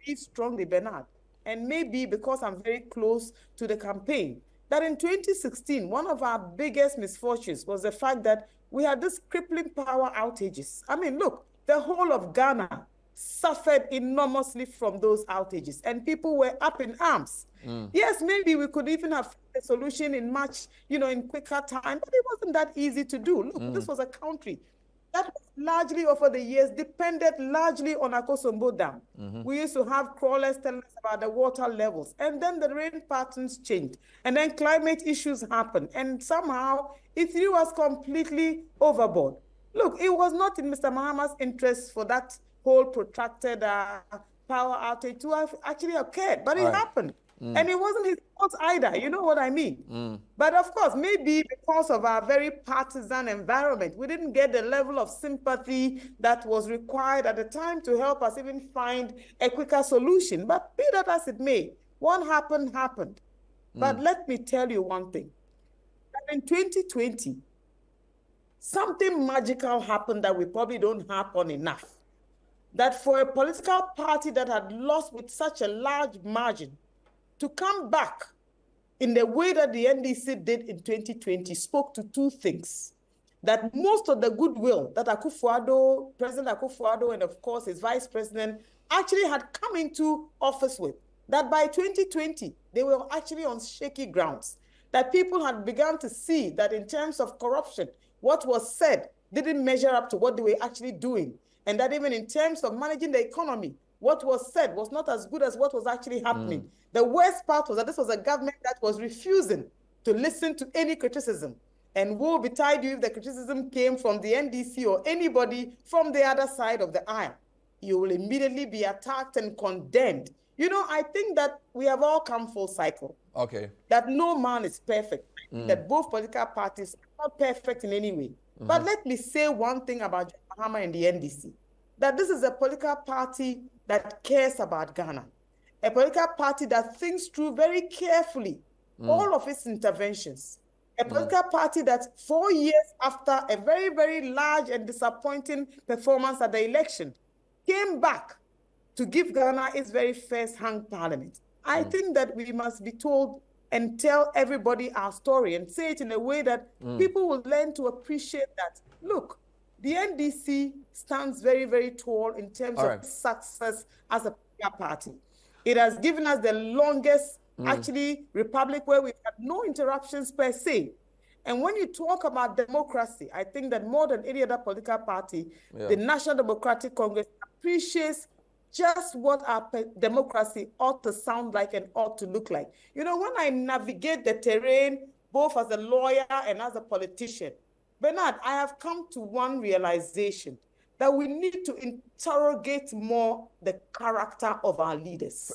believe strongly, Bernard, and maybe because I'm very close to the campaign, that in 2016, one of our biggest misfortunes was the fact that we had this crippling power outages. I mean, look, the whole of Ghana suffered enormously from those outages, and people were up in arms. Yes, maybe we could even have a solution in much, in quicker time, but it wasn't that easy to do. Look, this was a country that was largely over the years depended largely on Akosombo Dam. We used to have crawlers telling us about the water levels, and then the rain patterns changed, and then climate issues happened, and somehow it threw us completely overboard. Look, it was not in Mr. Mahama's interest for that whole protracted power outage to have actually occurred, but it happened. And it wasn't his fault either, you know what I mean? But of course, maybe because of our very partisan environment, we didn't get the level of sympathy that was required at the time to help us even find a quicker solution. But be that as it may, what happened, happened. But let me tell you one thing. That in 2020, something magical happened that we probably don't harp on enough. That for a political party that had lost with such a large margin, to come back in the way that the NDC did in 2020 spoke to two things. That most of the goodwill that President Akufo-Addo, and of course his vice president, actually had come into office with, that by 2020, they were actually on shaky grounds. That people had begun to see that in terms of corruption, what was said didn't measure up to what they were actually doing. And that even in terms of managing the economy, what was said was not as good as what was actually happening. The worst part was that this was a government that was refusing to listen to any criticism. And woe betide you if the criticism came from the NDC or anybody from the other side of the aisle. You will immediately be attacked and condemned. I think that we have all come full cycle. Okay. That no man is perfect. That both political parties are not perfect in any way. But let me say one thing about John Mahama and the NDC. That this is a political party that cares about Ghana. A political party that thinks through very carefully all of its interventions. A political party that 4 years after a very, very large and disappointing performance at the election, came back to give Ghana its very first hung parliament. I think that we must be told and tell everybody our story and say it in a way that people will learn to appreciate that, look, the NDC stands very, very tall in terms of success as a political party. It has given us the longest, actually, republic where we've had no interruptions per se. And when you talk about democracy, I think that more than any other political party, the National Democratic Congress appreciates just what our democracy ought to sound like and ought to look like. When I navigate the terrain, both as a lawyer and as a politician, Bernard, I have come to one realization, that we need to interrogate more the character of our leaders.